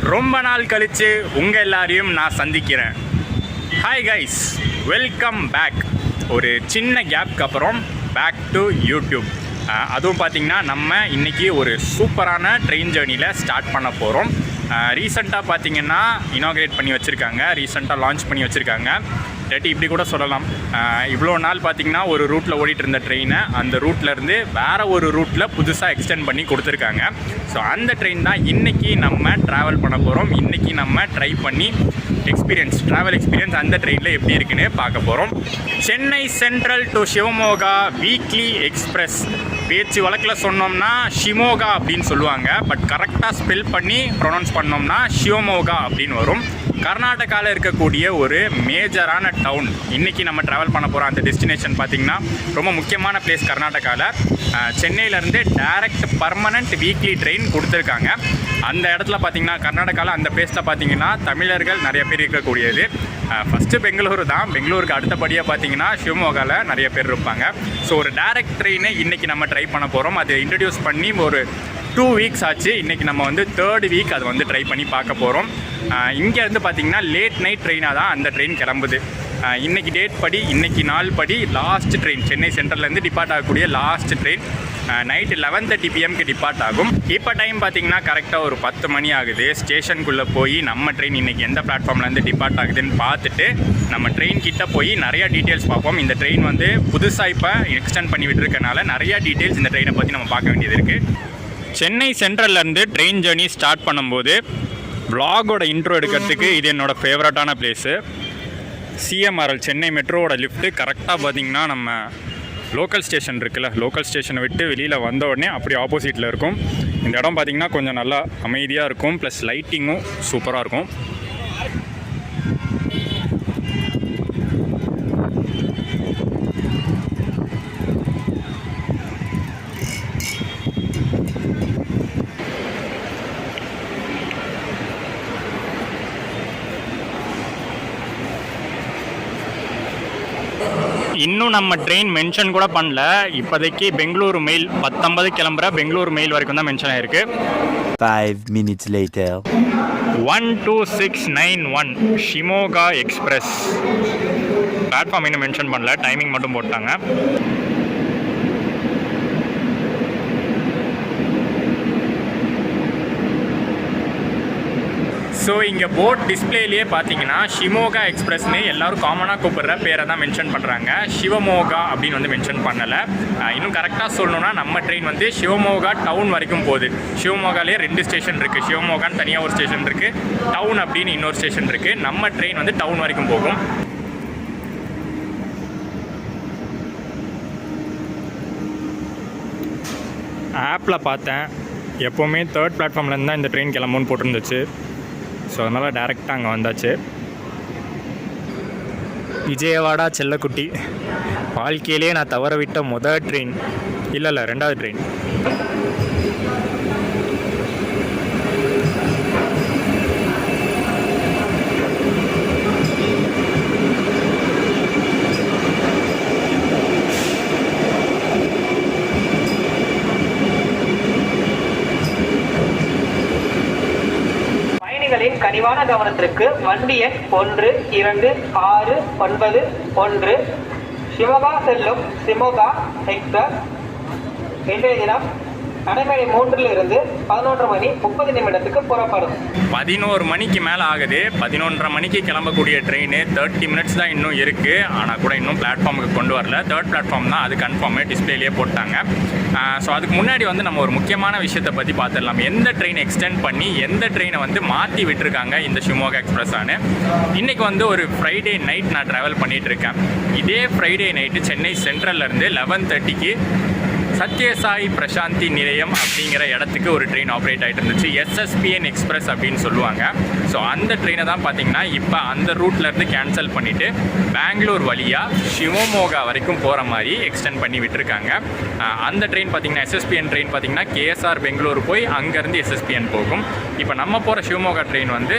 ரொம்ப நாள் கழித்து உங்கள் எல்லாரையும் நான் சந்திக்கிறேன். Hi guys, welcome back. ஒரு சின்ன கேப்க்கு அப்புறம் பேக் டு யூடியூப். அதுவும் பார்த்திங்கன்னா நம்ம இன்றைக்கி ஒரு சூப்பரான ட்ரெயின் ஜேர்னியில் ஸ்டார்ட் பண்ண போகிறோம். ரீசெண்டாக பார்த்திங்கன்னா இனாக்ரேட் பண்ணி வச்சுருக்காங்க, ரீசெண்டாக லான்ச் பண்ணி வச்சுருக்காங்க. இல்லாட்டி இப்படி கூட சொல்லலாம், இவ்வளோ நாள் பார்த்திங்கன்னா ஒரு ரூட்டில் ஓடிட்டு இருந்த ட்ரெயினை அந்த ரூட்லேருந்து வேறு ஒரு ரூட்டில் புதுசாக எக்ஸ்டெண்ட் பண்ணி கொடுத்துருக்காங்க. ஸோ அந்த ட்ரெயின் தான் இன்றைக்கி நம்ம ட்ராவல் பண்ண போகிறோம். இன்றைக்கி நம்ம ட்ரை பண்ணி ட்ராவல் எக்ஸ்பீரியன்ஸ் அந்த ட்ரெயினில் எப்படி இருக்குன்னு பார்க்க போகிறோம். Chennai central to Shivamogga weekly express. பேச்சு வழக்கில் சொன்னோம்னா ஷிமோகா அப்படின்னு சொல்லுவாங்க, பட் கரெக்டாக ஸ்பெல் பண்ணி ப்ரொனவுன்ஸ் பண்ணோம்னா ஷிவமோகா அப்படின்னு வரும். கர்நாடகாவில் இருக்கக்கூடிய ஒரு மேஜரான டவுன். இன்றைக்கி நம்ம ட்ராவல் பண்ண போகிறோம் அந்த டெஸ்டினேஷன் பார்த்திங்கன்னா ரொம்ப முக்கியமான பிளேஸ் கர்நாடகாவில். சென்னையிலேருந்து டைரக்ட் பர்மனண்ட் வீக்லி ட்ரெயின் கொடுத்துருக்காங்க. அந்த இடத்துல பார்த்திங்கன்னா கர்நாடகாவில் அந்த பிளேஸில் பார்த்திங்கன்னா தமிழர்கள் நிறைய பேர் இருக்கக்கூடியது. ஃபஸ்ட்டு பெங்களூரு தான், பெங்களூருக்கு அடுத்தபடியாக பார்த்திங்கன்னா ஷிவமோகாவில் நிறைய பேர் இருப்பாங்க. ஸோ ஒரு டைரக்ட் ட்ரெயினை இன்றைக்கி நம்ம ட்ரை பண்ண போகிறோம். அதை இன்ட்ரடியூஸ் பண்ணி ஒரு 2 வீக்ஸ் ஆச்சு. இன்றைக்கி நம்ம வந்து 3rd வீக் அதை வந்து ட்ரை பண்ணி பார்க்க போகிறோம். இங்கேருந்து பார்த்திங்கன்னா லேட் நைட் ட்ரெயினாக தான் அந்த ட்ரெயின் கிளம்புது. இன்றைக்கி டேட் படி, இன்றைக்கி நாள் படி லாஸ்ட் ட்ரெயின் சென்னை சென்ட்ரல்லேருந்து டிபார்ட் ஆகக்கூடிய last train night 11:30 PM depart ஆகும். இப்போ டைம் பார்த்திங்கன்னா கரெக்டாக ஒரு 10 மணி ஆகுது. ஸ்டேஷனுக்குள்ளே போய் நம்ம ட்ரெயின் இன்றைக்கி எந்த பிளாட்ஃபார்ம்லேருந்து டிபார்ட் ஆகுதுன்னு பார்த்துட்டு நம்ம ட்ரெயின் கிட்டே போய் நிறையா டீட்டெயில்ஸ் பார்ப்போம். இந்த ட்ரெயின் வந்து புதுசாக இப்போ எக்ஸ்டெண்ட் பண்ணி விட்டுருக்கனால நிறையா டீட்டெயில்ஸ் இந்த ட்ரெயினை பற்றி நம்ம பார்க்க வேண்டியது இருக்குது. சென்னை சென்ட்ரல்லேருந்து ட்ரெயின் ஜேர்னி ஸ்டார்ட் பண்ணும்போது vlogோட இன்ட்ரோ எடுக்கிறதுக்கு இது என்னோடய ஃபேவரட்டான பிளேஸு. சிஎம்ஆர்எல் சென்னை மெட்ரோவோட லிஃப்ட்டு கரெக்டாக பார்த்திங்கன்னா நம்ம லோக்கல் ஸ்டேஷன் இருக்குல்ல, லோக்கல் ஸ்டேஷனை விட்டு வெளியில் வந்த உடனே அப்படி ஆப்போசிட்டில் இருக்கும். இந்த இடம் பார்த்திங்கன்னா கொஞ்சம் நல்லா அமைதியாக இருக்கும், ப்ளஸ் லைட்டிங்கும் சூப்பராக இருக்கும். இன்னும் நம்ம ட்ரெயின் மென்ஷன் கூட பண்ணல. இப்போதைக்கு பெங்களூரு மெயில் 10:50 கிளம்புற பெங்களூரு மெயில் வரைக்கும் தான் மென்ஷன் ஆயிருக்கு. 5 minutes later 12691 Shimoga express. Platform இன்னும் மென்ஷன் பண்ணல, டைமிங் மட்டும் போட்டாங்க. ஸோ இங்கே போர்ட் டிஸ்பிளேலேயே பார்த்தீங்கன்னா ஷிமோகா எக்ஸ்பிரஸ்னு எல்லோரும் காமனாக கூப்பிட்ற பேரை தான் மென்ஷன் பண்ணுறாங்க. சிவமோகா அப்படின்னு வந்து மென்ஷன் பண்ணலை. இன்னும் கரெக்டாக சொல்லணுன்னா நம்ம ட்ரெயின் வந்து சிவமோகா டவுன் வரைக்கும் போகுது. சிவமோகாலே 2 ஸ்டேஷன் இருக்குது. சிவமோகான்னு தனியாக ஒரு ஸ்டேஷன் இருக்குது, டவுன் அப்படின்னு இன்னொரு ஸ்டேஷன் இருக்குது. நம்ம ட்ரெயின் வந்து டவுன் வரைக்கும் போகும். ஆப்பில் பார்த்தேன், எப்போவுமே 3rd பிளாட்ஃபார்ம்லேருந்து தான் இந்த ட்ரெயின் கிளம்புன்னு போட்டிருந்துச்சு. ஸோ அதனால் டேரெக்டாக அங்கே வந்தாச்சு. விஜயவாடா செல்லக்குட்டி. வாழ்க்கையிலே நான் தவற விட்ட முதல் ட்ரெயின், இல்லை 2வது ட்ரெயின். கனிவான கவனத்திற்கு வண்டி எண் 12691 ஷிமோகா செல்லும் ஷிமோகா எக்ஸ்பிரஸ் இன்றைய தினம் நடைமேடை 3 11:30 புறப்படும். 11 மணிக்கு மேலே ஆகுது. 11:30 மணிக்கு கிளம்பக்கூடிய ட்ரெயின் 30 மினிட்ஸ் தான் இன்னும் இருக்குது. ஆனால் கூட இன்னும் பிளாட்ஃபார்முக்கு கொண்டு வரல. 3rd பிளாட்ஃபார்ம் தான், அது கன்ஃபார்மே டிஸ்பிளேலேயே போட்டாங்க. ஸோ அதுக்கு முன்னாடி வந்து நம்ம ஒரு முக்கியமான விஷயத்தை பற்றி பார்த்துடலாம். எந்த ட்ரெயின் எக்ஸ்டெண்ட் பண்ணி எந்த ட்ரெயினை வந்து மாற்றி விட்டுருக்காங்க இந்த ஷிமோகா எக்ஸ்பிரஸானு. இன்றைக்கி வந்து ஒரு ஃப்ரைடே நைட் நான் ட்ராவல் பண்ணிகிட்டு இருக்கேன். இதே ஃப்ரைடே நைட்டு சென்னை சென்ட்ரல்லேருந்து 11:30க்கு சத்யசாய் பிரசாந்தி நிலையம் அப்படிங்கிற இடத்துக்கு ஒரு ட்ரெயின் ஆப்ரேட் ஆகிட்டு இருந்துச்சு. SSPN எக்ஸ்பிரஸ் அப்படின்னு சொல்லுவாங்க. ஸோ அந்த ட்ரெயினை தான் பார்த்திங்கன்னா இப்போ அந்த ரூட்லேருந்து கேன்சல் பண்ணிவிட்டு பெங்களூர் வழியாக சிவமோகா வரைக்கும் போகிற மாதிரி எக்ஸ்டெண்ட் பண்ணி விட்டுருக்காங்க. அந்த ட்ரெயின் பார்த்திங்கன்னா SSPN ட்ரெயின் பார்த்திங்கன்னா KSR பெங்களூர் போய் அங்கேருந்து SSPN போகும். இப்போ நம்ம போகிற சிவமோகா ட்ரெயின் வந்து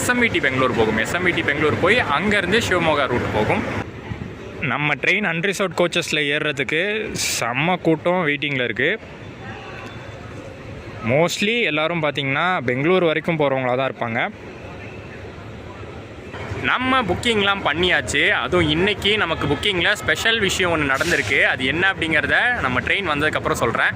SMVT பெங்களூர் போகும். SMVT பெங்களூர் போய் அங்கேருந்து சிவமோகா ரூட் போகும். நம்ம ட்ரெயின் அன்ரிசர்வ்ட் கோச்சஸில் ஏறுறதுக்கு செம்ம கூட்டம் வெயிட்டிங்கில் இருக்குது. மோஸ்ட்லி எல்லோரும் பார்த்திங்கன்னா பெங்களூர் வரைக்கும் போகிறவங்களா தான் இருப்பாங்க. நம்ம புக்கிங்லாம் பண்ணியாச்சு. அதுவும் இன்றைக்கி நமக்கு புக்கிங்கில் ஸ்பெஷல் விஷயம் ஒன்று நடந்திருக்கு. அது என்ன அப்படிங்கிறத நம்ம ட்ரெயின் வந்ததுக்கப்புறம் சொல்கிறேன்.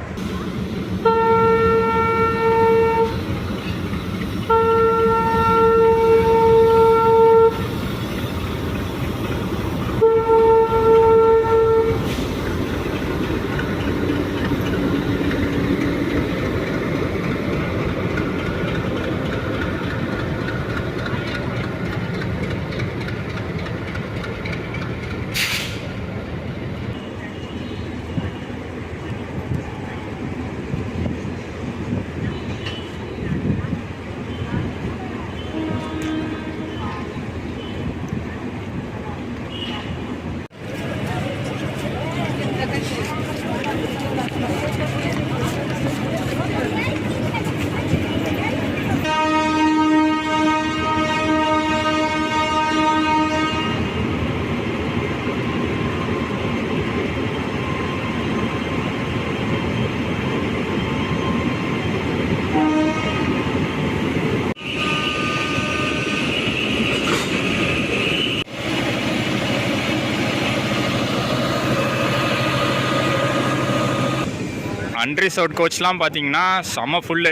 அன்ரிசர்வ்ட் கோச்லாம் பார்த்தீங்கன்னா செம ஃபுல்லு.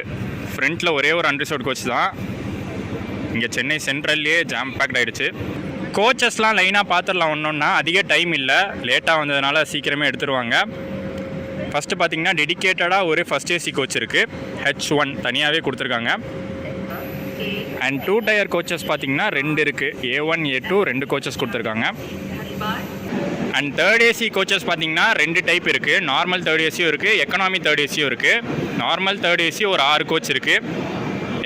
ஃப்ரண்ட்டில் ஒரே ஒரு அன்ரிசர்வ்ட் கோச் தான். இங்கே சென்னை சென்ட்ரல்லே ஜாம் பேக்ட் ஆகிடுச்சு. கோச்சஸ்லாம் லைனாக பார்த்துடலாம். ஒன்றொன்னா அதிக டைம் இல்லை, லேட்டாக வந்ததுனால சீக்கிரமே எடுத்துருவாங்க. ஃபஸ்ட்டு பார்த்தீங்கன்னா டெடிக்கேட்டடாக ஒரு ஃபஸ்ட் ஏசி கோச் இருக்குது, H1 தனியாகவே கொடுத்துருக்காங்க. அண்ட் 2 டயர் கோச்சஸ் பார்த்தீங்கன்னா 2 இருக்குது, A1 A2 2 கோச்சஸ் கொடுத்துருக்காங்க. அண்ட் தேர்ட் ஏசி கோச்சஸ் பார்த்தீங்கன்னா 2 டைப் இருக்குது. நார்மல் தேர்ட் ஏசியும் இருக்குது, எக்கனாமி தேர்ட் ஏசியும் இருக்குது. நார்மல் தேர்ட் ஏசி ஒரு 6 கோச் இருக்குது.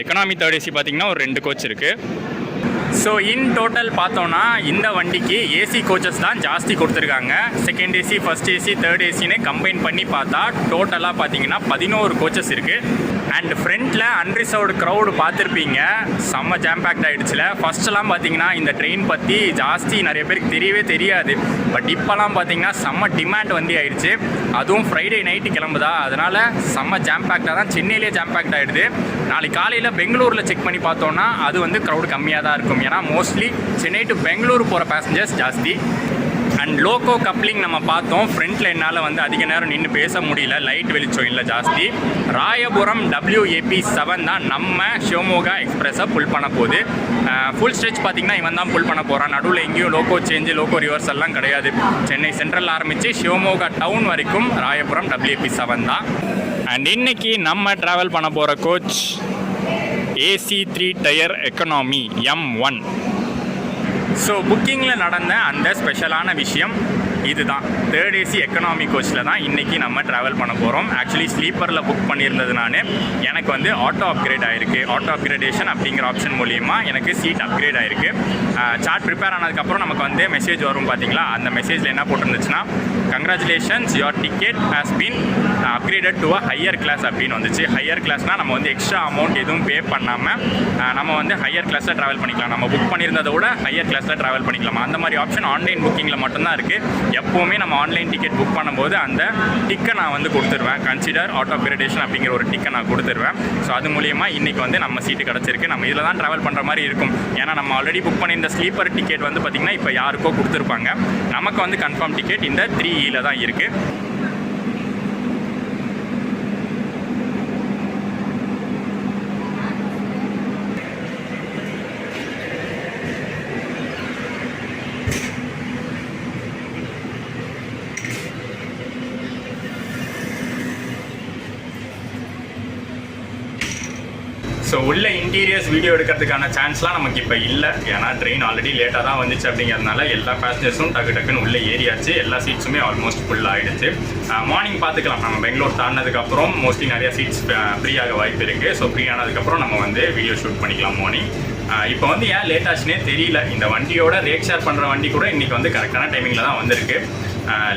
எக்கனாமி தேர்ட் ஏசி பார்த்தீங்கன்னா ஒரு 2 கோச் இருக்குது. ஸோ இன் டோட்டல் பார்த்தோன்னா இந்த வண்டிக்கு ஏசி கோச்சஸ் தான் ஜாஸ்தி கொடுத்துருக்காங்க. Second AC, first AC, third ஏசின்னு கம்பைன் பண்ணி பார்த்தா டோட்டலாக பார்த்தீங்கன்னா 11 கோச்சஸ் இருக்குது. அண்ட் ஃப்ரண்ட்டில் அன்ரிசர்வ்டு க்ரௌடு பார்த்துருப்பீங்க, செம்ம ஜாம் பேக்ட் ஆகிடுச்சுல. ஃபஸ்ட்டெல்லாம் பார்த்தீங்கன்னா இந்த ட்ரெயின் பற்றி ஜாஸ்தி நிறைய பேருக்கு தெரியவே தெரியாது. பட் இப்போலாம் பார்த்தீங்கன்னா செம்ம டிமாண்ட் வந்து ஆகிடுச்சு. அதுவும் ஃப்ரைடே நைட்டு கிளம்புதா, அதனால் செம்ம ஜாம் பேக்டாக தான் சென்னையிலே ஜாம் பேக்ட் ஆகிடுது. நாளைக்கு காலையில் பெங்களூரில் செக் பண்ணி பார்த்தோன்னா அது வந்து க்ரௌடு கம்மியாக தான் இருக்கும். ஏன்னா மோஸ்ட்லி சென்னை டு பெங்களூர் போகிற பேசஞ்சர்ஸ் ஜாஸ்தி. அண்ட் லோக்கோ கப்ளிங் நம்ம பார்த்தோம். ஃப்ரண்ட்டில் என்னால் வந்து அதிக நேரம் நின்று பேச முடியல, லைட் வெளிச்சம் இல்லை ஜாஸ்தி. ராயபுரம் WAP7 தான் நம்ம ஷிவமோகா எக்ஸ்பிரஸை புல் பண்ண போகுது. ஃபுல் ஸ்ட்ரெச் பார்த்திங்கன்னா இவன் தான் புல் பண்ண போகிறான். நடுவில் எங்கேயும் லோக்கோ சேஞ்சு, லோக்கோ ரிவர்ஸ் எல்லாம் கிடையாது. சென்னை சென்ட்ரல் ஆரம்பித்து ஷிவமோகா டவுன் வரைக்கும் ராயபுரம் WAP7 தான். அண்ட் இன்றைக்கி நம்ம ட்ராவல் பண்ண போகிற coach AC 3 tier economy M1. So புக்கிங்கில் நடந்த அந்த ஸ்பெஷலான விஷயம் இதுதான். தேர்ட் ஏசி எக்கனாமி கோச்சில் தான் இன்றைக்கி நம்ம ட்ராவல் பண்ண போகிறோம். ஆக்சுவலி ஸ்லீப்பரில் புக் பண்ணியிருந்தது நான், எனக்கு வந்து ஆட்டோ அப்கிரேட் ஆகிருக்கு. ஆட்டோ அப்கிரேடேஷன் அப்படிங்கிற ஆப்ஷன் மூலிமா எனக்கு சீட் அப்கிரேட் ஆகிருக்கு. சார்ட் ப்ரிப்பேர் ஆனதுக்கப்புறம் நமக்கு வந்து மெசேஜ் வரும் பார்த்தீங்களா. அந்த மெசேஜில் என்ன போட்டிருந்துச்சுன்னா, congratulations your ticket has been upgraded to a higher class அப்படின்னு வந்துச்சு. ஹையர் கிளாஸ்னால் நம்ம வந்து எக்ஸ்ட்ரா அமௌண்ட் எதுவும் பே பண்ணாமல் நம்ம வந்து ஹையர் கிளாஸில் ட்ராவல் பண்ணிக்கலாம். நம்ம புக் பண்ணியிருந்ததை விட ஹையர் கிளாஸில் ட்ராவல் பண்ணிக்கலாம். அந்த மாதிரி ஆப்ஷன் ஆன்லைன் புக்கிங்கில் மட்டும்தான் இருக்குது. எப்போவுமே நம்ம ஆன்லைன் டிக்கெட் புக் பண்ணும்போது அந்த டிக்கை நான் வந்து கொடுத்துருவேன். கன்சிடர் ஆட்டோ அப்கிரேடேஷன் அப்படிங்கிற ஒரு டிக்கை நான் கொடுத்துருவேன். ஸோ அது மூலிமா இன்றைக்கி வந்து நம்ம சீட்டு கிடச்சிருக்கு. நம்ம இதில் தான் ட்ராவல் பண்ணுற மாதிரி இருக்கும். ஏன்னா நம்ம ஆல்ரெடி புக் பண்ணியிருந்த ஸ்லீப்பர் டிக்கெட் வந்து பார்த்திங்கன்னா இப்போ யாருக்கோ கொடுத்துருப்பாங்க. நமக்கு வந்து கன்ஃபார்ம் டிக்கெட் இந்த 3E தான் இருக்குது. ஸோ உள்ள இன்டீரியர்ஸ் வீடியோ எடுக்கிறதுக்கான சான்ஸ்லாம் நமக்கு இப்போ இல்லை. ஏன்னா ட்ரெயின் ஆல்ரெடி லேட்டாக தான் வந்துச்சு. அப்படிங்கிறதுனால எல்லா பேசஞ்சர்ஸும் டக்குன்னு உள்ளே ஏறியாச்சு. எல்லா சீட்ஸுமே ஆல்மோஸ்ட் ஃபுல் ஆகிடுச்சு. மார்னிங் பார்த்துக்கலாம். நம்ம பெங்களூர் தாண்டினதுக்கப்புறம் மோஸ்ட்லி நிறையா சீட்ஸ் ஃப்ரீயாக வாய்ப்பு இருக்குது. ஸோ ஃப்ரீ ஆனதுக்கப்புறம் நம்ம வந்து வீடியோ ஷூட் பண்ணிக்கலாம் மார்னிங். இப்போ வந்து ஏன் லேட் ஆச்சுன்னே தெரியல. இந்த வண்டியோட ரேக் ஷேர் பண்ணுற வண்டி கூட இன்றைக்கி வந்து கரெக்டான டைமிங்கில் தான் வந்திருக்கு.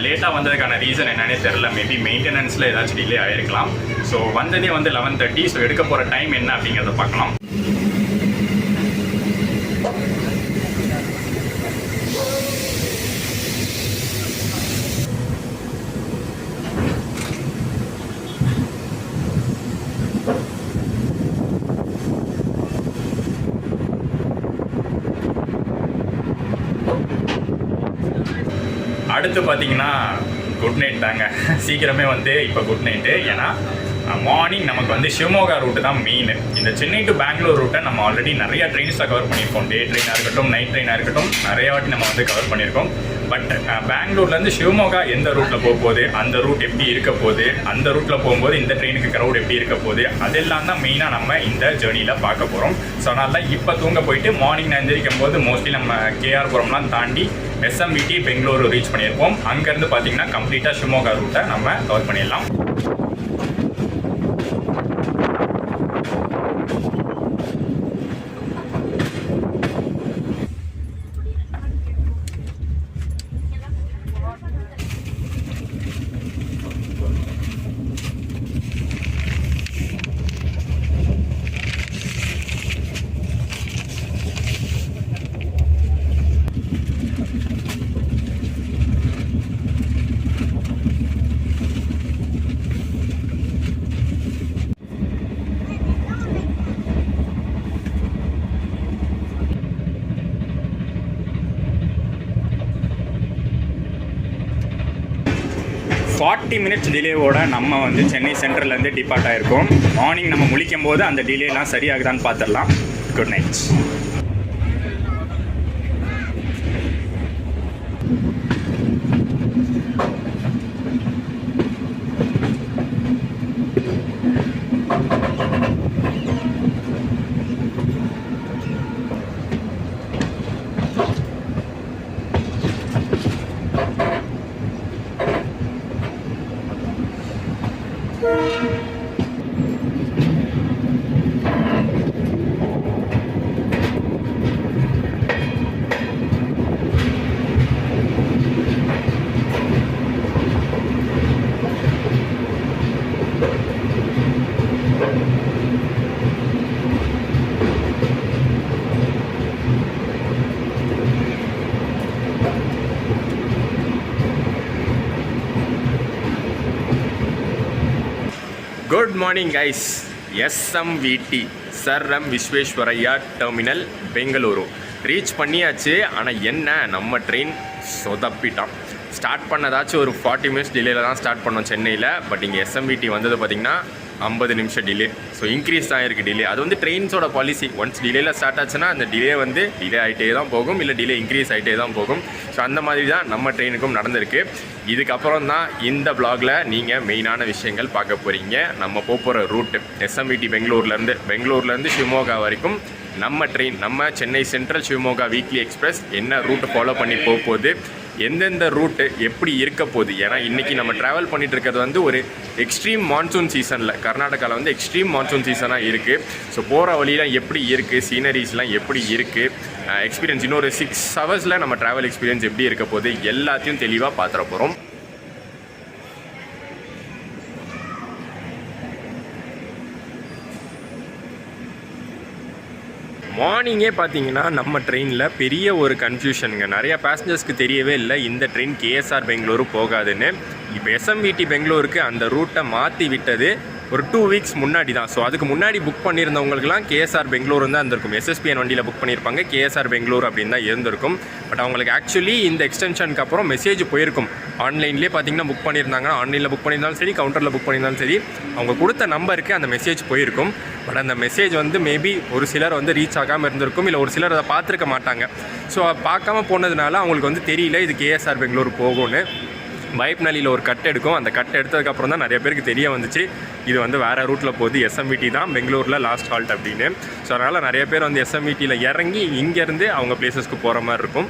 லேட்டாக வந்ததுக்கான ரீசன் என்னன்னே தெரில. மேபி மெயின்டெனன்ஸில் ஏதாச்சும் டிலே ஆகிருக்கலாம். ஸோ வந்ததே வந்து 11:30. ஸோ எடுக்க போகிற டைம் என்ன அப்படிங்கிறத பார்க்கலாம். அடுத்து பார்த்தீங்கன்னா குட் நைட் தாங்க. சீக்கிரமே வந்து இப்போ குட் நைட்டு. ஏன்னா மார்னிங் நமக்கு வந்து ஷிவமோகா ரூட்டு தான் மெயின். இந்த சென்னை டு பெங்களூர் ரூட்டை நம்ம ஆல்ரெடி நிறையா ட்ரெயின்ஸில் கவர் பண்ணியிருக்கோம். டே ட்ரெயினாக இருக்கட்டும், நைட் ட்ரெயினாக இருக்கட்டும், நிறையா வாட்டி நம்ம வந்து கவர் பண்ணியிருக்கோம். பட் பெங்களூர்லேருந்து ஷிவமோகா எந்த ரூட்டில் போகும்போது, அந்த ரூட் எப்படி இருக்க போகுது, அந்த ரூட்டில் போகும்போது இந்த ட்ரெயினுக்கு க்ரௌட் எப்படி இருக்க போகுது, அதெல்லாம் தான் மெயினாக நம்ம இந்த ஜேர்னியில் பார்க்க போகிறோம். ஸோ அதனால இப்போ தூங்க போயிட்டு மார்னிங் நான் எந்திரிக்கும் போது மோஸ்ட்லி நம்ம கேஆர்புரம்லாம் தாண்டி எஸ்எம்விடி பெங்களூரு ரீச் பண்ணியிருப்போம். அங்கேருந்து பார்த்தீங்கன்னா கம்ப்ளீட்டாக ஷிவமோகா ரூட்டை நம்ம கவர் பண்ணிடலாம். ஃபார்ட்டி மினிட்ஸ் டிலேவோட நம்ம வந்து சென்னை சென்ட்ரல்லேருந்து டிபார்ட் ஆகிருக்கோம். மார்னிங் நம்ம முழிக்கும் போது அந்த டிலேலாம் சரியாகுதான்னு பார்த்துடலாம். Good night. Good morning guys. SMVT sir M Visvesvaraya terminal Bengaluru reach பண்ணியாச்சு. ஆனால் என்ன, நம்ம ட்ரெயின் சொதப்பிட்டான். ஸ்டார்ட் பண்ணதாச்சும் ஒரு 40 மினிட்ஸ் டிலேயில் தான் ஸ்டார்ட் பண்ணோம் சென்னையில். பட் இங்கே எஸ்எம்விடி வந்தது பார்த்திங்கன்னா 50 நிமிஷம் டிலே. ஸோ இன்க்ரீஸ் தான் இருக்குது டிலே. அது வந்து ட்ரெயின்ஸோட பாலிசி. ஒன்ஸ் டிலேயில் ஸ்டார்ட் ஆச்சுன்னா அந்த டிலே வந்து டிலே ஆகிட்டே தான் போகும், இல்லை டிலே இன்க்ரீஸ் ஆகிட்டே தான் போகும். ஸோ அந்த மாதிரி தான் நம்ம ட்ரெயினுக்கும் நடந்திருக்கு. இதுக்கப்புறம் தான் இந்த வ்ளாகில் நீங்கள் மெயினான விஷயங்கள் பார்க்க போகிறீங்க. நம்ம போகிற ரூட்டு எஸ்எம்விடி பெங்களூர்லேருந்து ஷிவமோகா வரைக்கும் நம்ம ட்ரெயின், நம்ம Chennai central Shivamogga weekly express என்ன ரூட்டு ஃபாலோ பண்ணி போகுது, எந்தெந்த ரூட்டு எப்படி இருக்க போகுது. ஏன்னா இன்றைக்கி நம்ம ட்ராவல் பண்ணிகிட்டு இருக்கிறது வந்து ஒரு எக்ஸ்ட்ரீம் மான்சூன் சீசனில், கர்நாடகாவில் வந்து எக்ஸ்ட்ரீம் மான்சூன் சீசனாக இருக்குது. ஸோ போகிற வழியெலாம் எப்படி இருக்குது, சீனரிஸ்லாம் எப்படி இருக்குது, எக்ஸ்பீரியன்ஸ் இன்னொரு 6 ஹவர்ஸில் நம்ம ட்ராவல் எக்ஸ்பீரியன்ஸ் எப்படி இருக்க போகுது, எல்லாத்தையும் தெளிவாக பார்த்துட போகிறோம். மார்னிங்கே பார்த்தீங்கன்னா நம்ம ட்ரெயினில் பெரிய ஒரு கன்ஃபியூஷனுங்க. நிறையா பேசஞ்சர்ஸ்க்கு தெரியவே இல்லை இந்த ட்ரெயின் கேஎஸ்ஆர் பெங்களூரு போகாதுன்னு. இப்போ எஸ்எம்விடி பெங்களூருக்கு அந்த ரூட்டை மாற்றி விட்டது ஒரு 2 வீக்ஸ் முன்னாடி தான். ஸோ அதுக்கு முன்னாடி புக் பண்ணியிருந்தவங்களுக்குலாம் கேஎஸ்ஆர் பெங்களூர் தான் இருந்திருக்கும். எஸ்எஸ்பிஎன் வண்டியில் புக் பண்ணியிருப்பாங்க, கேஎஸ்ஆர் பெங்களூர் அப்படின்னு தான் இருந்திருக்கும். பட் அவங்களுக்கு ஆக்சுவலி இந்த எக்ஸ்டென்ஷனுக்கு அப்புறம் மெசேஜ் போயிருக்கும். ஆன்லைன்லேயே பார்த்தீங்கன்னா புக் பண்ணியிருந்தாங்கன்னா, ஆன்லைனில் புக் பண்ணியிருந்தாலும் சரி, கவுண்டரில் புக் பண்ணியிருந்தாலும் சரி, அவங்க கொடுத்த நம்பருக்கு அந்த மெசேஜ் போயிருக்கும். பட் அந்த மெசேஜ் வந்து மேபி ஒரு சிலர் வந்து ரீச் ஆகாமல் இருந்திருக்கும், இல்லை ஒரு சிலர் அதை பார்த்துருக்க மாட்டாங்க. ஸோ பார்க்காம போனதுனால அவங்களுக்கு வந்து தெரியல இது கேஎஸ்ஆர் பெங்களூர் போகும்னு. பைப்நலியில் ஒரு கட் எடுக்கும். அந்த கட் எடுத்ததுக்கப்புறம் தான் நிறைய பேருக்கு தெரிய வந்துச்சு இது வந்து வேறு ரூட்டில் போகுது, எஸ்எம்விடி தான் பெங்களூரில் லாஸ்ட் ஹால்ட் அப்படின்னு. ஸோ அதனால் நிறைய பேர் வந்து எஸ்எம்விடியில் இறங்கி இங்கேருந்து அவங்க பிளேசஸ்க்கு போகிற மாதிரி இருக்கும்.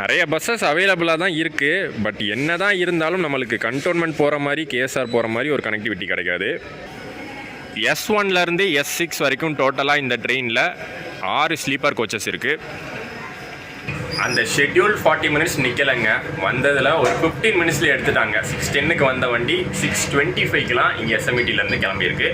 நிறைய பஸ்ஸஸ் அவைலபிளாக தான் இருக்குது. பட் என்ன தான் இருந்தாலும் நம்மளுக்கு கண்டோன்மெண்ட் போகிற மாதிரி, கேஎஸ்ஆர் போகிற மாதிரி ஒரு கனெக்டிவிட்டி கிடைக்காது. S1லேருந்து S6 வரைக்கும் டோட்டலாக இந்த ட்ரெயினில் 6 ஸ்லீப்பர் கோச்சஸ் இருக்குது. அந்த ஷெட்யூல் 40 மினிட்ஸ் நிற்கலைங்க. வந்ததில் ஒரு 15 மினிட்ஸில் எடுத்துட்டாங்க. 6:10க்கு வந்த வண்டி 6:25க்கெலாம் இங்கே எஸ்எம்விடிலேருந்து கிளம்பியிருக்கு.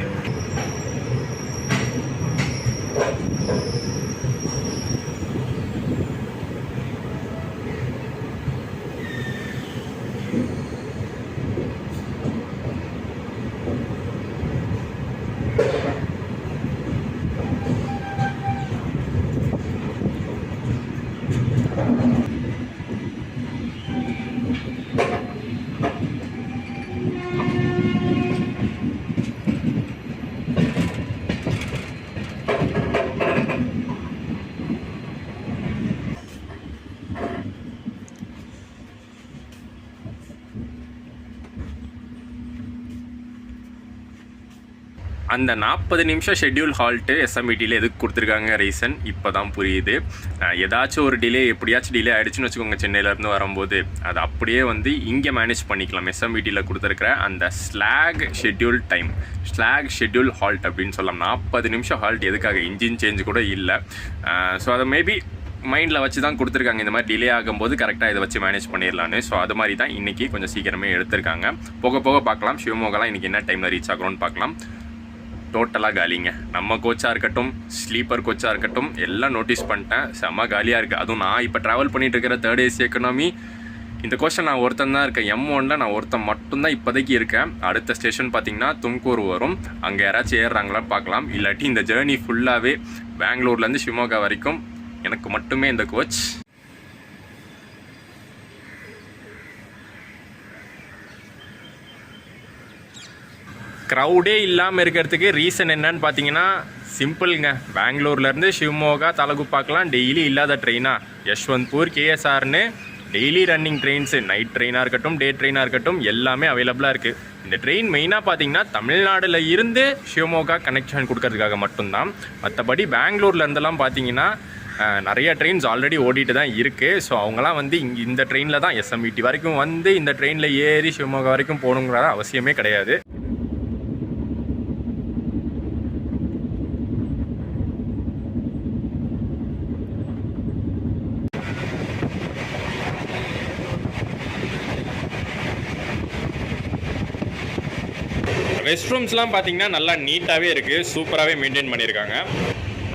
அந்த 40 நிமிஷம் ஷெட்யூல் ஹால்ட்டு எஸ்எம்இடியில் எதுக்கு கொடுத்துருக்காங்க ரீசன் இப்போ தான் புரியுது. ஏதாச்சும் ஒரு டிலே எப்படியாச்சும் டிலே ஆகிடுச்சுன்னு வச்சுக்கோங்க சென்னையிலேருந்து வரும்போது, அது அப்படியே வந்து இங்கே மேனேஜ் பண்ணிக்கலாம். எஸ்எம்இடியில் கொடுத்துருக்குற அந்த ஸ்லாக் ஷெட்யூல் ஹால்ட் அப்படின்னு சொல்லலாம். 40 நிமிஷம் ஹால்ட் எதுக்காக? இன்ஜின் சேஞ்ச் கூட இல்லை. ஸோ அதை மேபி மைண்டில் வச்சு தான் கொடுத்துருக்காங்க, இந்த மாதிரி டிலே ஆகும்போது கரெக்டாக இதை வச்சு மேனேஜ் பண்ணிடலான்னு. ஸோ அது மாதிரி தான் இன்றைக்கி கொஞ்சம் சீக்கிரமே எடுத்திருக்காங்க. போக போக பார்க்கலாம் ஷிவமோகாலாம் இன்றைக்கி என்ன டைமில் ரீச் ஆகிறோன்னு பார்க்கலாம். டோட்டலாக காலிங்க. நம்ம கோச்சாக இருக்கட்டும், ஸ்லீப்பர் கோச்சாக இருக்கட்டும், எல்லாம் நோட்டீஸ் பண்ணிட்டேன். செம்ம காலியாக இருக்குது. அதுவும் நான் இப்போ ட்ராவல் பண்ணிகிட்டு இருக்கிற தேர்ட் ஏசி எக்கனாமி, இந்த கோஷன் நான் ஒருத்தன் தான் இருக்கேன். M1ல் நான் ஒருத்தன் மட்டும்தான் இப்போதைக்கு இருக்கேன். அடுத்த ஸ்டேஷன் பார்த்திங்கன்னா தும்கூர் வரும். அங்கே யாராச்சும் ஏறுறாங்களான்னு பார்க்கலாம். இல்லாட்டி இந்த ஜேர்னி ஃபுல்லாகவே பெங்களூர்லேருந்து ஷிமோகா வரைக்கும் எனக்கு மட்டுமே இந்த கோச். க்ரௌடே இல்லாமல் இருக்கிறதுக்கு ரீசன் என்னன்னு பார்த்தீங்கன்னா சிம்பிளுங்க. பெங்களூர்லேருந்து ஷிவமோகா தலகுப்பாக்கெலாம் டெய்லி இல்லாத ட்ரெயினா, யஷ்வந்த்பூர் KSRன்னு டெய்லி ரன்னிங் ட்ரெயின்ஸு, நைட் ட்ரெயினாக இருக்கட்டும், டே ட்ரெயினாக இருக்கட்டும், எல்லாமே அவைலபிளாக இருக்குது. இந்த ட்ரெயின் மெயினாக பார்த்தீங்கன்னா தமிழ்நாட்டில் இருந்து ஷிவமோகா கனெக்ஷன் கொடுக்கறதுக்காக மட்டும்தான். மற்றபடி பெங்களூர்லேருந்தெல்லாம் பார்த்தீங்கன்னா நிறைய ட்ரெயின்ஸ் ஆல்ரெடி ஓடிட்டு தான் இருக்குது. ஸோ அவங்களாம் வந்து இங்கே இந்த ட்ரெயினில் தான் எஸ்எம்இடி வரைக்கும் வந்து இந்த ட்ரெயினில் ஏறி ஷிவமோகா வரைக்கும் போகணுங்கிற அவசியமே கிடையாது. ரெஸ்ட் ரூம்ஸ்லாம் பார்த்தீங்கன்னா நல்லா நீட்டாகவே இருக்குது, சூப்பராகவே மெயின்டைன் பண்ணியிருக்காங்க.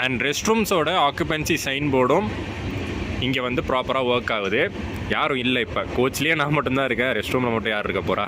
அண்ட் ரெஸ்ட் ரூம்ஸோட ஆக்குபென்சி சைன் போர்டும் இங்கே வந்து ப்ராப்பராக ஒர்க் ஆகுது. யாரும் இல்லை, இப்போ கோச்லேயே நான் மட்டும்தான் இருக்கேன். ரெஸ்ட் ரூமில் மட்டும் யார் இருக்க போகிறா?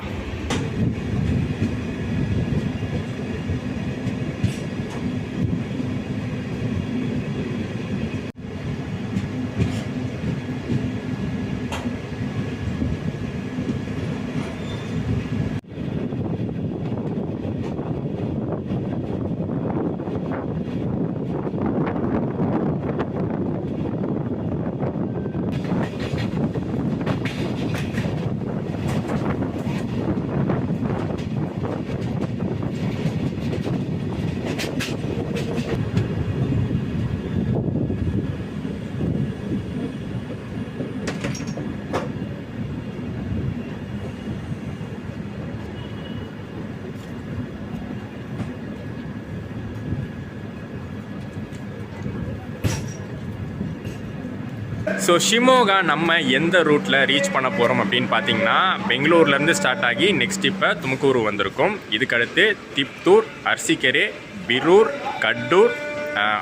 ஸோ ஷிமோகா நம்ம எந்த ரூட்டில் ரீச் பண்ண போகிறோம் அப்படின்னு பார்த்தீங்கன்னா, பெங்களூர்லேருந்து ஸ்டார்ட் ஆகி நெக்ஸ்ட் இப்போ தும்கூர் வந்திருக்கோம். இதுக்கடுத்து திப்தூர், அர்சிக்கெரே, பிரூர், கட்டூர்,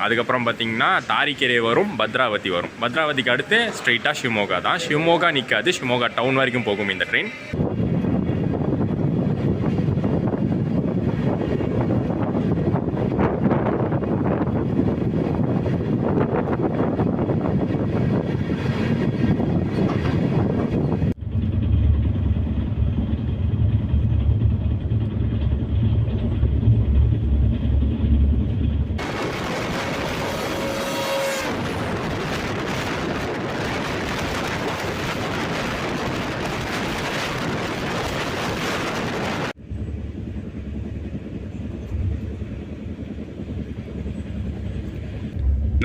அதுக்கப்புறம் பார்த்திங்கன்னா தாரிக்கெரே வரும், பத்ராவதி வரும். பத்ராவதிக்கு அடுத்து ஸ்ட்ரெயிட்டாக ஷிமோகா தான். ஷிமோகா நிற்காது, ஷிமோகா டவுன் வரைக்கும் போகும் இந்த ட்ரெயின்.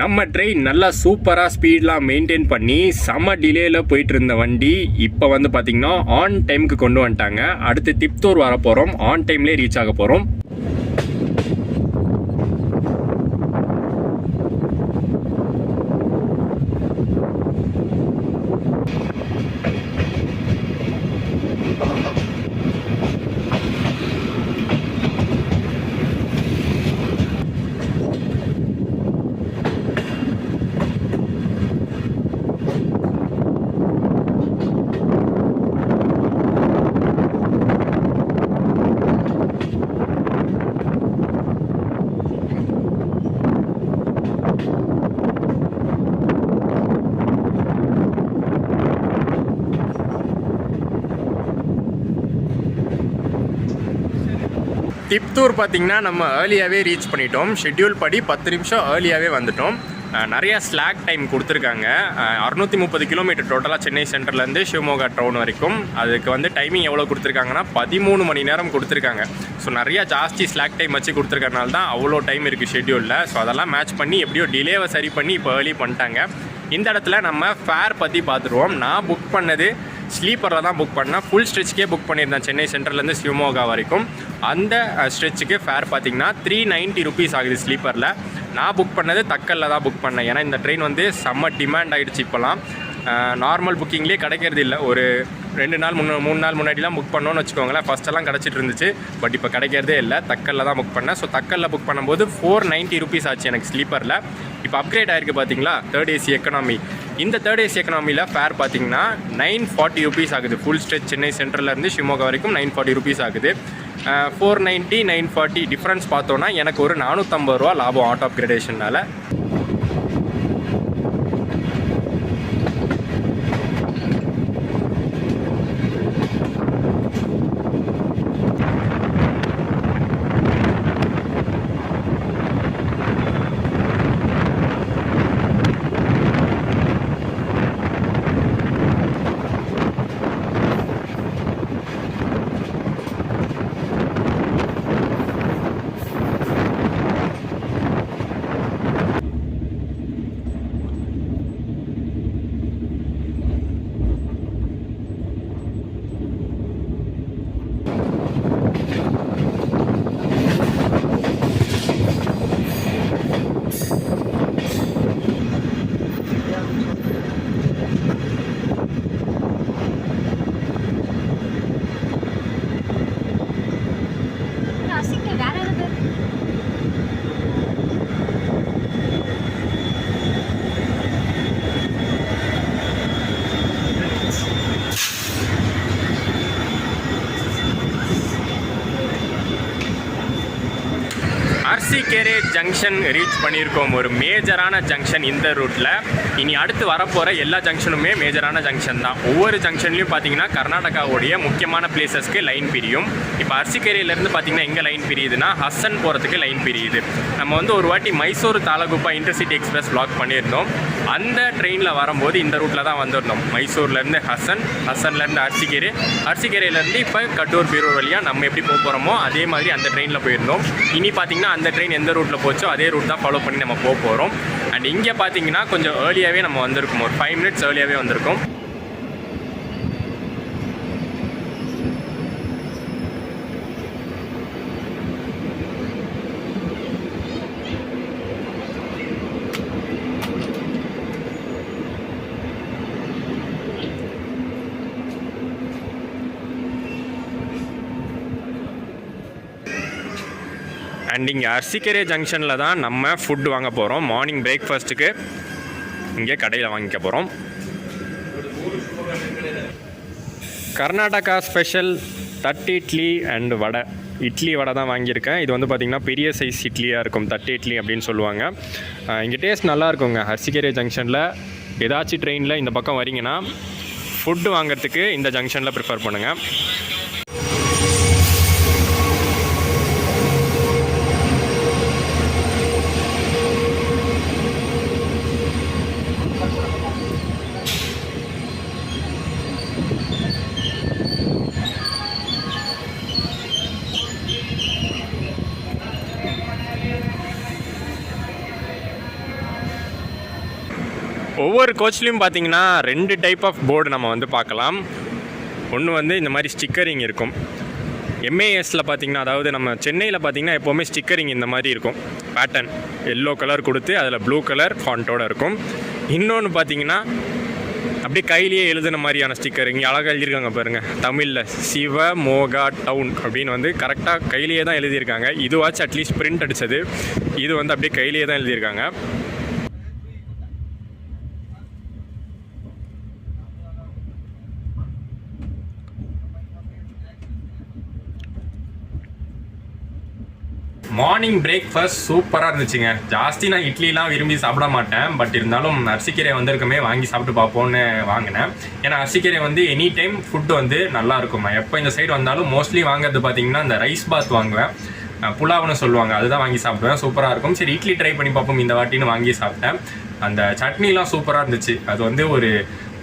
நம்ம ட்ரெயின் நல்லா சூப்பராக ஸ்பீட்லாம் மெயின்டைன் பண்ணி செம டிலேயில் போயிட்டு இருந்த வண்டி இப்போ வந்து பார்த்திங்கன்னா ஆன் டைமுக்கு கொண்டு வந்துட்டாங்க. அடுத்து திப்தூர் வர போகிறோம், ஆன் டைம்லேயே ரீச் ஆக போகிறோம். திப்தூர் பார்த்திங்கன்னா நம்ம ஏர்லியாகவே ரீச் பண்ணிட்டோம். ஷெட்யூல் படி 10 நிமிஷம் ஏர்லியாகவே வந்துட்டோம். நிறையா ஸ்லாக் டைம் கொடுத்துருக்காங்க. 630 கிலோமீட்டர் டோட்டலாக சென்னை சென்டர்லேருந்து சிவமோகா டவுன் வரைக்கும். அதுக்கு வந்து டைமிங் எவ்வளோ கொடுத்துருக்காங்கன்னா 13 மணி நேரம் கொடுத்துருக்காங்க. ஸோ நிறையா ஜாஸ்தி ஸ்லாக் டைம் வச்சு கொடுத்துருக்கறனால தான் அவ்வளோ டைம் இருக்குது ஷெட்யூலில். ஸோ அதெல்லாம் மேட்ச் பண்ணி எப்படியோ டிலேவை சரி பண்ணி இப்போ ஏர்லி பண்ணிட்டாங்க. இந்த இடத்துல நம்ம ஃபேர் பற்றி பார்த்துருவோம். நான் புக் பண்ணது ஸ்லீப்பரில் தான் புக் பண்ணேன். ஃபுல் ஸ்ட்ரெச்சுக்கே புக் பண்ணியிருந்தேன் சென்னை சென்ட்ரல்லேருந்து சிவமோகா வரைக்கும். அந்த ஸ்ட்ரெச்சுக்கு ஃபேர் பார்த்திங்கன்னா 390 ருபீஸ் ஆகுது ஸ்லீப்பரில். நான் புக் பண்ணது தக்கலில் தான் புக் பண்ணேன். ஏன்னா இந்த ட்ரெயின் வந்து செம்ம டிமாண்ட் ஆகிடுச்சு. இப்போலாம் நார்மல் புக்கிங்லேயே கிடைக்கிறது இல்லை. ஒரு 2 நாள் 3 நாள் முன்னாடிலாம் புக் பண்ணோன்னு வச்சுக்கோங்களேன். ஃபஸ்ட்டெல்லாம் கிடச்சிட்டு இருந்துச்சு, பட் இப்போ கிடைக்கிறதே இல்லை. தக்கலில் தான் புக் பண்ணேன். ஸோ தக்கலில் புக் பண்ணும்போது 490 ருபீஸ் ஆச்சு எனக்கு ஸ்லீப்பரில். இப்போ அப்கிரேட் ஆகிருக்கு பார்த்தீங்களா, 3rd AC எக்கனாமி. இந்த 3rd AC எக்கனாமியில் ஃபேர் பார்த்தீங்கன்னா 940 ருபீஸ் ஆகுது. ஃபுல் ஸ்ட்ரெச் சென்னை சென்ட்ரல்லேருந்து சிவமோகா வரைக்கும் 940 ருபீஸ் ஆகுது. 490 940 டிஃப்ரென்ஸ் பார்த்தோன்னா எனக்கு ஒரு 450 ரூபா லாபம் ஆட்டோ அப்கிரேடேஷனால். அர்சிக்கேரே ஜங்ஷன் ரீச் பண்ணியிருக்கோம். ஒரு மேஜரான ஜங்ஷன் இந்த ரூட்டில். இனி அடுத்து வரப்போகிற எல்லா ஜங்ஷனுமே மேஜரான ஜங்ஷன் தான். ஒவ்வொரு ஜங்ஷன்லையும் பார்த்தீங்கன்னா கர்நாடகாவுடைய முக்கியமான பிளேசஸ்க்கு லைன் பிரியும். இப்போ அர்சிக்கேரியிலேருந்து பார்த்தீங்கன்னா எங்கே லைன் பிரியுதுன்னா ஹசன் போகிறதுக்கு லைன் பிரியுது. நம்ம வந்து ஒரு வாட்டி மைசூர் தாலகுப்பா இன்டர்சிட்டி எக்ஸ்பிரஸ் வ்ளாக் பண்ணியிருந்தோம். அந்த ட்ரெயினில் வரும்போது இந்த ரூட்டில் தான் வந்திருந்தோம். மைசூர்லேருந்து ஹசன், ஹசன்லேருந்து அர்சிக்கேரி, அர்சிக்கேரியிலேருந்து இப்போ கடூர் பீரூர் வழியாக நம்ம எப்படி போக போகிறோமோ அதே மாதிரி அந்த ட்ரெயினில் போயிருந்தோம். இனி பார்த்தீங்கன்னா அந்த ட்ரெயின் எந்த ரூட்டில் போச்சோ அதே ரூட் தான் ஃபாலோ பண்ணி நம்ம போக போகிறோம். அண்ட் இங்கே பார்த்தீங்கன்னா கொஞ்சம் ஏர்லியாகவே நம்ம வந்திருக்கோம். ஒரு 5 மினிட்ஸ் ஏர்லியாகவே வந்திருக்கோம். அண்ட் இங்கே அர்சிக்கேரே ஜங்ஷனில் தான் நம்ம ஃபுட் வாங்க போகிறோம். மார்னிங் பிரேக்ஃபாஸ்ட்டுக்கு இங்கே கடையில் வாங்கிக்க போகிறோம். கர்நாடகா ஸ்பெஷல் தட்டு இட்லி அண்ட் வடை. இட்லி வடை தான் வாங்கியிருக்கேன். இது வந்து பார்த்திங்கன்னா பெரிய சைஸ் இட்லியாக இருக்கும், தட்டு இட்லி அப்படின்னு சொல்லுவாங்க. இங்கே டேஸ்ட் நல்லா இருக்குங்க. அர்சிக்கேரே ஜங்ஷனில் ஏதாச்சும் ட்ரெயினில் இந்த பக்கம் வரீங்கன்னா ஃபுட்டு வாங்கிறதுக்கு இந்த ஜங்ஷனில் ப்ரிஃபர் பண்ணுங்கள். ஒவ்வொரு கோச்லேயும் பார்த்தீங்கன்னா 2 டைப் ஆஃப் போர்டு நம்ம வந்து பார்க்கலாம். ஒன்று வந்து இந்த மாதிரி ஸ்டிக்கரிங் இருக்கும். எம்ஏஎஸில் பார்த்திங்கன்னா, அதாவது நம்ம சென்னையில் பார்த்திங்கன்னா எப்போவுமே ஸ்டிக்கரிங் இந்த மாதிரி இருக்கும். பேட்டர்ன் எல்லோ கலர் கொடுத்து அதில் ப்ளூ கலர் ஃபாண்ட்டோடு இருக்கும். இன்னொன்று பார்த்திங்கன்னா அப்படியே கையிலேயே எழுதுன மாதிரியான ஸ்டிக்கர். இங்கே அழகாக எழுதியிருக்காங்க பாருங்கள், தமிழில் சிவமோகா டவுன் அப்படின்னு வந்து கரெக்டாக கையிலேயே தான் எழுதியிருக்காங்க. இதுவாச்சும் அட்லீஸ்ட் பிரிண்ட் அடித்தது. இது வந்து அப்படியே கையிலேயே தான் எழுதியிருக்காங்க. மார்னிங் பிரேக்ஃபாஸ்ட் சூப்பராக இருந்துச்சுங்க. ஜாஸ்தி நான் இட்லிலாம் விரும்பி சாப்பிட மாட்டேன். பட் இருந்தாலும் அரிசிக்கீரை வந்திருக்குமே வாங்கி சாப்பிட்டு பார்ப்போன்னு வாங்கினேன். ஏன்னா அரிசிக்கீரை வந்து எனி டைம் ஃபுட்டு வந்து நல்லா இருக்குமா. எப்போ இந்த சைடு வந்தாலும் மோஸ்ட்லி வாங்குறது பார்த்தீங்கன்னா இந்த ரைஸ் பாத் வாங்குவேன். புலாவ்னு சொல்லுவாங்க, அதுதான் வாங்கி சாப்பிடுவேன். சூப்பராக இருக்கும். சரி இட்லி ட்ரை பண்ணி பார்ப்போம் இந்த வாட்டின்னு வாங்கி சாப்பிட்டேன். அந்த சட்னிலாம் சூப்பராக இருந்துச்சு. அது வந்து ஒரு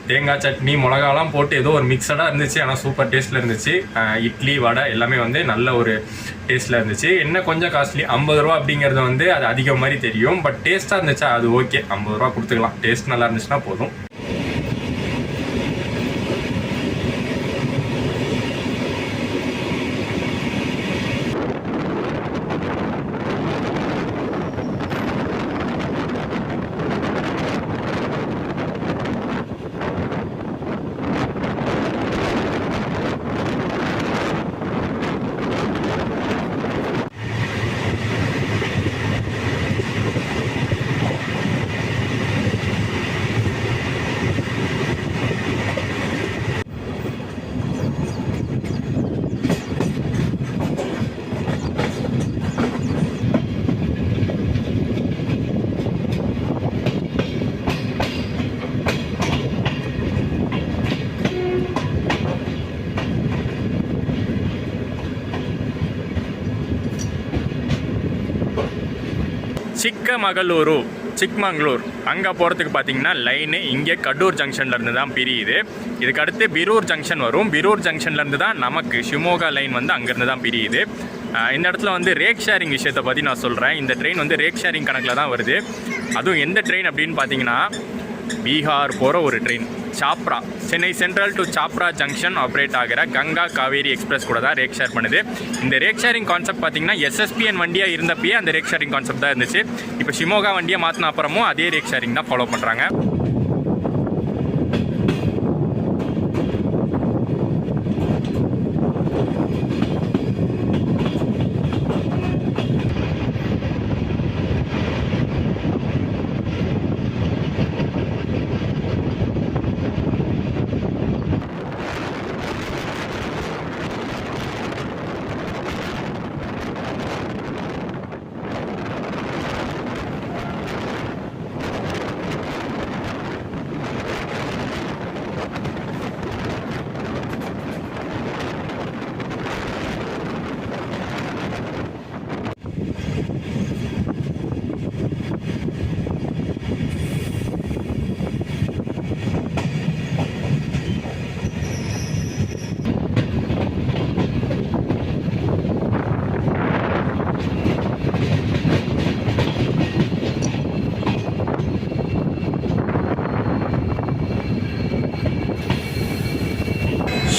தேங்காய் சட்னி மிளகாலாம் போட்டு ஏதோ ஒரு மிக்சடாக இருந்துச்சு. ஆனால் சூப்பர் டேஸ்ட்டில் இருந்துச்சு. இட்லி வடை எல்லாமே வந்து நல்ல ஒரு டேஸ்ட்டில் இருந்துச்சு. என்ன கொஞ்சம் காஸ்ட்லி 50 ரூபா அப்படிங்கிறது வந்து அது அதிகம் மாதிரி தெரியும். பட் டேஸ்ட்டாக இருந்துச்சா அது ஓகே, 50 ரூபா கொடுத்துக்கலாம். டேஸ்ட் நல்லா இருந்துச்சுன்னா போதும். சிக்மங்களூர் அங்கே போகிறதுக்கு பார்த்தீங்கன்னா லைனு இங்கே கடூர் ஜங்ஷன்லேருந்து தான் பிரியுது. இதுக்கு அடுத்து பிரூர் ஜங்ஷன் வரும். பிரூர் ஜங்ஷன்லேருந்து தான் நமக்கு ஷிமோகா லைன் வந்து அங்கேருந்து தான் பிரியுது. இந்த இடத்துல வந்து ரேக் ஷேரிங் விஷயத்தை பற்றி நான் சொல்கிறேன். இந்த ட்ரெயின் வந்து ரேக் ஷேரிங் கணக்கில் தான் வருது. அதுவும் எந்த ட்ரெயின் அப்படின்னு பார்த்தீங்கன்னா பீகார் போகிற ஒரு train Chopra, Chennai central to Chopra junction operate ஆகிற கங்கா காவேரி எக்ஸ்பிரஸ் கூட தான் ரேக் ஷேர் பண்ணுது. இந்த ரேக் ஷேரிங் கான்செப்ட் பார்த்தீங்கன்னா எஸ்எஸ்பிஎன் வண்டியாக இருந்தப்பயே அந்த ரேக் ஷேரிங் கான்செப்ட் தான் இருந்துச்சு. இப்போ ஷிமோகா வண்டியை மாற்றின அப்புறமும் அதே ரேக் ஷேரிங் தான் ஃபாலோ பண்ணுறாங்க.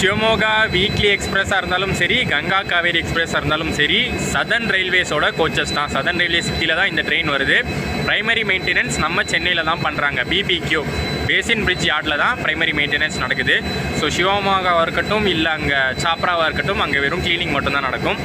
ஷிவமோகா வீக்லி எக்ஸ்பிரஸாக இருந்தாலும் சரி, கங்கா காவேரி எக்ஸ்பிரஸாக இருந்தாலும் சரி, சதர்ன் ரயில்வேஸோட கோச்சஸ் தான். சதர்ன் ரயில்வே சிட்டியில் தான் இந்த ட்ரெயின் வருது. ப்ரைமரி மெயின்டெனன்ஸ் நம்ம சென்னையில் தான் பண்ணுறாங்க. பிபிக்யூ பேசின் பிரிட்ஜ் யார்டில் தான் ப்ரைமரி மெயின்டெனன்ஸ் நடக்குது. ஸோ ஷிவமோகாவாக இருக்கட்டும் இல்லை அங்கே சாப்ராவாக இருக்கட்டும், அங்கே வெறும் க்ளீனிங் மட்டும்தான் நடக்கும்.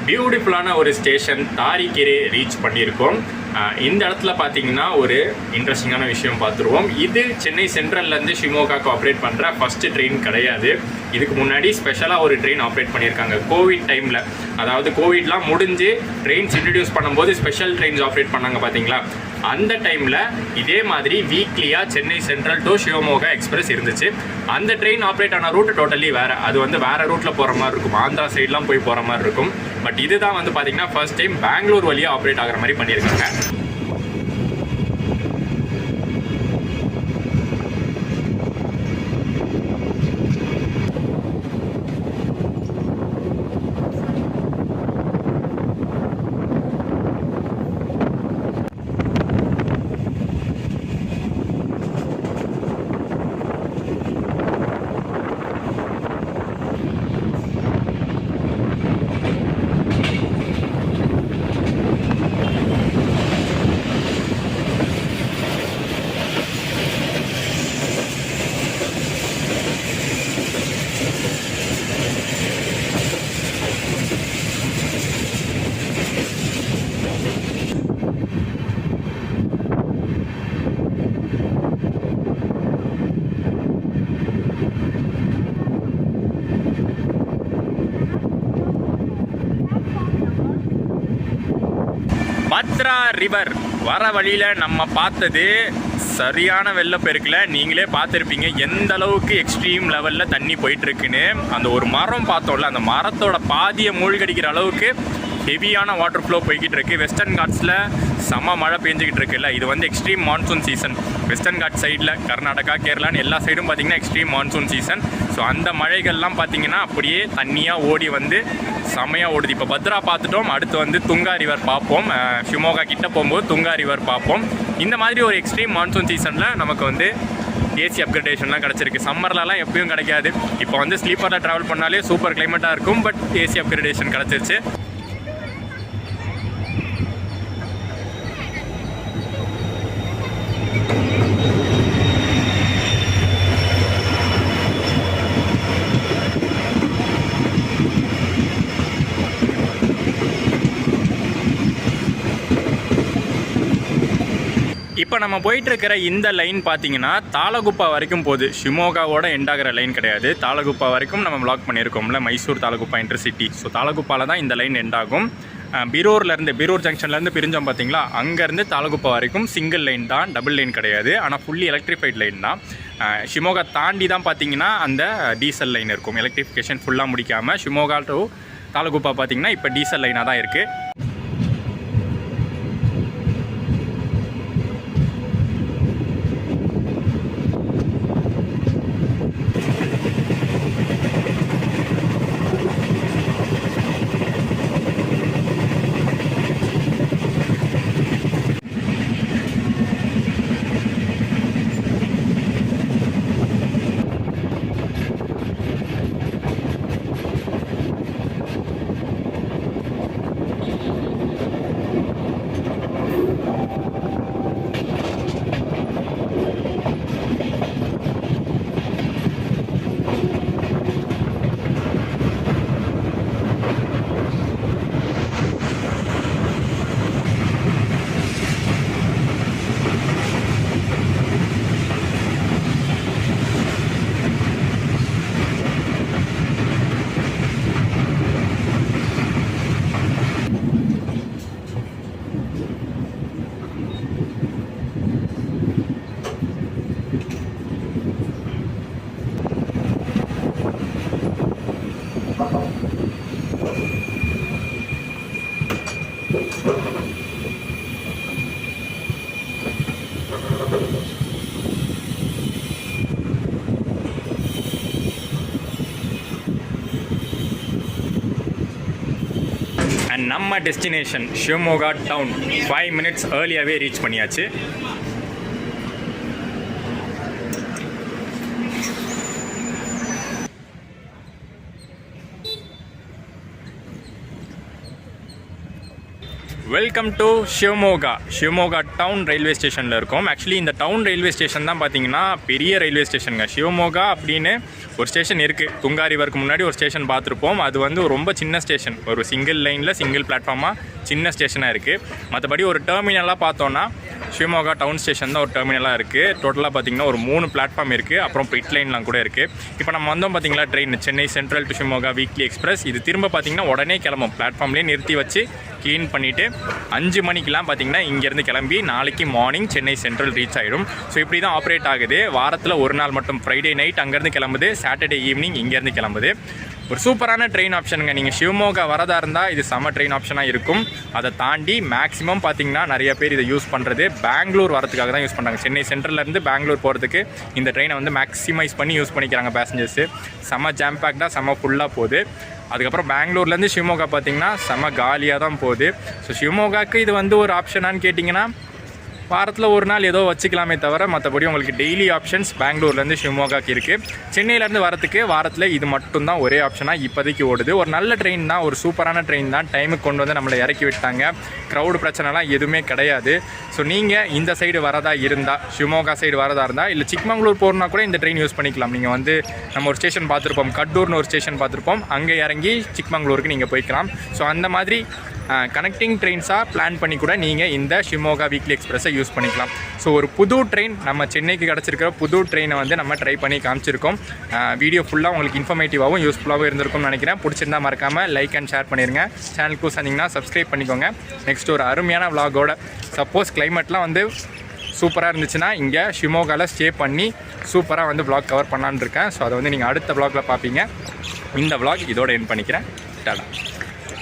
பியூட்டிஃபுல்லான ஒரு ஸ்டேஷன் தாரிக்கெரே ரீச் பண்ணியிருக்கோம். இந்த இடத்துல பார்த்தீங்கன்னா ஒரு இன்ட்ரெஸ்டிங்கான விஷயம் பார்த்துருவோம். இது சென்னை சென்ட்ரல்லேருந்து ஷிமோகாக்கு ஆப்ரேட் பண்ணுற ஃபஸ்ட்டு ட்ரெயின் கிடையாது. இதுக்கு முன்னாடி ஸ்பெஷலாக ஒரு ட்ரெயின் ஆப்ரேட் பண்ணியிருக்காங்க கோவிட் டைமில். அதாவது கோவிட்லாம் முடிஞ்சு ட்ரெயின்ஸ் இன்ட்ரடியூஸ் பண்ணும்போது ஸ்பெஷல் ட்ரெயின்ஸ் ஆப்ரேட் பண்ணாங்க பார்த்தீங்களா, அந்த டைமில் இதே மாதிரி வீக்லியாக Chennai central to Shivamogga express இருந்துச்சு. அந்த ட்ரெயின் ஆப்ரேட் ஆன ரூட் டோட்டலி வேறு. அது வந்து வேறு ரூட்டில் போகிற மாதிரி இருக்கும், ஆந்திரா சைட்லாம் போய் போகிற மாதிரி இருக்கும். பட் இதுதான் வந்து பார்த்தீங்கன்னா ஃபர்ஸ்ட் டைம் பெங்களூர் வழியாக ஆப்ரேட் ஆகிற மாதிரி பண்ணியிருக்காங்க. பத்ரா ரிவர் வர வழியில் நம்ம பார்த்தது சரியான வெள்ளப்பெருக்கில் நீங்களே பார்த்துருப்பீங்க எந்த அளவுக்கு எக்ஸ்ட்ரீம் லெவலில் தண்ணி போயிட்டுருக்குன்னு. அந்த ஒரு மரம் பார்த்தோம்ல, அந்த மரத்தோட பாதியை மூழ்கடிக்கிற அளவுக்கு ஹெவியான வாட்டர் ஃப்ளோ போய்கிட்டு இருக்கு. வெஸ்டர்ன் காட்ஸில் செம மழை பெஞ்சிக்கிட்டு இருக்குல்ல, இது வந்து extreme monsoon season. Western ghat சைடில் கர்நாடகா, கேரளான்னு எல்லா சைடும் பார்த்திங்கன்னா எக்ஸ்ட்ரீம் மான்சூன் சீசன். ஸோ அந்த மழைகள்லாம் பார்த்திங்கன்னா அப்படியே தண்ணியாக ஓடி வந்து செமையாக ஓடுது. இப்போ பத்ரா பார்த்துட்டோம், அடுத்து வந்து துங்கா ரிவர் பார்ப்போம். ஷிமோகா கிட்ட போகும்போது துங்கா ரிவர் பார்ப்போம். இந்த மாதிரி ஒரு எக்ஸ்ட்ரீம் மான்சூன் சீசனில் நமக்கு வந்து ஏசி அப்கிரேடேஷன்லாம் கிடச்சிருக்கு. சம்மர்லலாம் எப்பயும் கிடைக்காது. இப்போ வந்து ஸ்லீப்பரில் ட்ராவல் பண்ணாலே சூப்பர் கிளைமேட்டாக இருக்கும், பட் ஏசி அப்கிரேடேஷன் கிடச்சிருச்சு. இப்போ நம்ம போயிட்டுருக்கிற இந்த லைன் பார்த்தீங்கன்னா தாளகுப்பா வரைக்கும் போகுது. ஷிமோகாவோட எண்ட் ஆகிற லைன் கிடையாது. தாளகுப்பா வரைக்கும் நம்ம வ்ளாக் பண்ணியிருக்கோம்ல, மைசூர் தாளகுப்பா இன்டர்சிட்டி. ஸோ தாளகுப்பாவில் தான் இந்த லைன் எண்ட் ஆகும். பீரூர் ஜங்ஷன்லேருந்து பிரிஞ்சோம் பார்த்தீங்களா, அங்கேருந்து தாளகுப்பா வரைக்கும் சிங்கிள் லைன் தான், டபுள் லைன் கிடையாது. ஆனால் ஃபுல்லி எலக்ட்ரிஃபைட் லைன் தான். ஷிமோகா தாண்டி தான் பார்த்தீங்கன்னா அந்த டீசல் லைன் இருக்கும். எலக்ட்ரிஃபிகேஷன் ஃபுல்லாக முடிக்காமல் ஷிமோகா டு தாளகுப்பா பார்த்தீங்கன்னா இப்போ டீசல் லைனாக தான் இருக்குது. நம்ம டெஸ்டினேஷன் ஷிவமோகா டவுன் 5 minutes ஏர்லியாகவே ரீச் பண்ணியாச்சு. Welcome to Shivamogga town railway ஸ்டேஷனில் இருக்கோம். ஆக்சுவலி இந்த டவுன் ரயில்வே ஸ்டேஷன் தான் பார்த்தீங்கன்னா பெரிய ரயில்வே ஸ்டேஷனுங்க. ஷிவமோகா அப்படின்னு ஒரு ஸ்டேஷன் இருக்குது. துங்கா ரிவருக்கு முன்னாடி ஒரு ஸ்டேஷன் பார்த்துருப்போம். அது வந்து ரொம்ப சின்ன ஸ்டேஷன், ஒரு சிங்கிள் லைனில் சிங்கிள் பிளாட்ஃபார்மாக சின்ன ஸ்டேஷனாக இருக்குது. மற்றபடி ஒரு டெர்மினலாக பார்த்தோன்னா ஷிவமோகா டவுன் ஸ்டேஷன் தான் ஒரு டெர்மினலாக இருக்குது. டோட்டலாக பார்த்திங்கன்னா ஒரு 3 பிளாட்ஃபார்ம் இருக்குது. அப்புறம் பிட் லைன்லாம் கூட இருக்குது. இப்போ நம்ம வந்தோம் பார்த்திங்களா train Chennai central to Shivamogga weekly express. இது திரும்ப பார்த்திங்கன்னா உடனே கிளம்பும். பிளாட்ஃபார்ம்லேயே நிறுத்தி வச்சு க்ளீன் பண்ணிவிட்டு 5 மணிக்கெலாம் பார்த்திங்கன்னா இங்கேருந்து கிளம்பி நாளைக்கு மார்னிங் சென்னை சென்ட்ரல் ரீச் ஆகிடும். ஸோ இப்படி தான் ஆப்ரேட் ஆகுது. வாரத்தில் ஒரு நாள் மட்டும் ஃப்ரைடே நைட் அங்கேருந்து கிளம்புது, சாட்டர்டே ஈவினிங் இங்கேருந்து கிளம்புது. ஒரு சூப்பரான ட்ரெயின் ஆப்ஷனுங்க. நீங்கள் ஷிவமோகா வரதா இருந்தால் இது செம்ம ட்ரெயின் ஆப்ஷனாக இருக்கும். அதை தாண்டி மேக்ஸிமம் பார்த்திங்கன்னா நிறைய பேர் இதை யூஸ் பண்ணுறது பெங்களூர் வரதுக்காக தான் யூஸ் பண்ணுறாங்க. சென்னை சென்ட்ரல்லேருந்து பெங்களூர் போகிறதுக்கு இந்த ட்ரெயினை வந்து மேக்ஸிமைஸ் பண்ணி யூஸ் பண்ணிக்கிறாங்க பேசஞ்சர்ஸு. செம்ம ஜாம் பேக்டாக செம்ம ஃபுல்லாக போகுது. அதுக்கப்புறம் பெங்களூர்லேருந்து ஷிவமோகா பார்த்திங்கன்னா செம்ம காலியாக தான் போகுது. ஸோ ஷிவமோகாவுக்கு இது வந்து ஒரு ஆப்ஷனான்னு கேட்டிங்கன்னா வாரத்தில் ஒரு நாள் ஏதோ வச்சுக்கலாமே தவிர மற்றபடி உங்களுக்கு டெய்லி ஆப்ஷன்ஸ் பெங்களூர்லேருந்து ஷிவமோகாக்கு இருக்குது. சென்னையிலேருந்து வரத்துக்கு வாரத்தில் இது மட்டும்தான் ஒரே ஆப்ஷனாக இப்போதைக்கு ஓடுது. ஒரு நல்ல ட்ரெயின் தான், ஒரு சூப்பரான ட்ரெயின் தான். டைமுக்கு கொண்டு வந்து நம்மளை இறக்கி விட்டாங்க. க்ரௌடு பிரச்சனைலாம் எதுவுமே கிடையாது. ஸோ நீங்கள் இந்த சைடு வரதா இருந்தால், ஷிவமோகா சைடு வரதா இருந்தால், இல்லை சிக்மங்களூர் போகிறனா கூட இந்த ட்ரெயின் யூஸ் பண்ணிக்கலாம். நீங்கள் வந்து நம்ம ஒரு ஸ்டேஷன் பார்த்துருப்போம், கடூர்னு ஒரு ஸ்டேஷன் பார்த்துருப்போம், அங்கே இறங்கி சிக்மங்களூருக்கு நீங்கள் போய்க்கலாம். ஸோ அந்த மாதிரி கனெக்டிங் ட்ரெயின்ஸாக பிளான் பண்ணி கூட நீங்கள் இந்த ஷிமோகா வீக்லி எக்ஸ்பிரஸை யூஸ் பண்ணிக்கலாம். ஸோ ஒரு புது ட்ரெயின் நம்ம சென்னைக்கு கிடச்சிருக்கிற புது ட்ரெயினை வந்து நம்ம ட்ரை பண்ணி காமிச்சிருக்கோம். வீடியோ ஃபுல்லாக உங்களுக்கு இன்ஃபர்மேட்டிவாகவும் யூஸ்ஃபுல்லாகவும் இருந்திருக்கும்னு நினைக்கிறேன். பிடிச்சிருந்தா மறக்காமல் லைக் அண்ட் ஷேர் பண்ணிடுங்க. சேனலுக்கு வந்தீங்கன்னா சப்ஸ்கிரைப் பண்ணிக்கோங்க. நெக்ஸ்ட் ஒரு அருமையான vlog-ஓட சப்போஸ் கிளைமேட்லாம் வந்து சூப்பராக இருந்துச்சுன்னா இங்கே ஷிமோகாவில் ஸ்டே பண்ணி சூப்பராக வந்து vlog கவர் பண்ணலான்னு இருக்கேன். ஸோ அதை வந்து நீங்கள் அடுத்த vlog-ல பார்ப்பீங்க. இந்த vlog இதோட எண்ட் பண்ணிக்கிறேன். டாடா.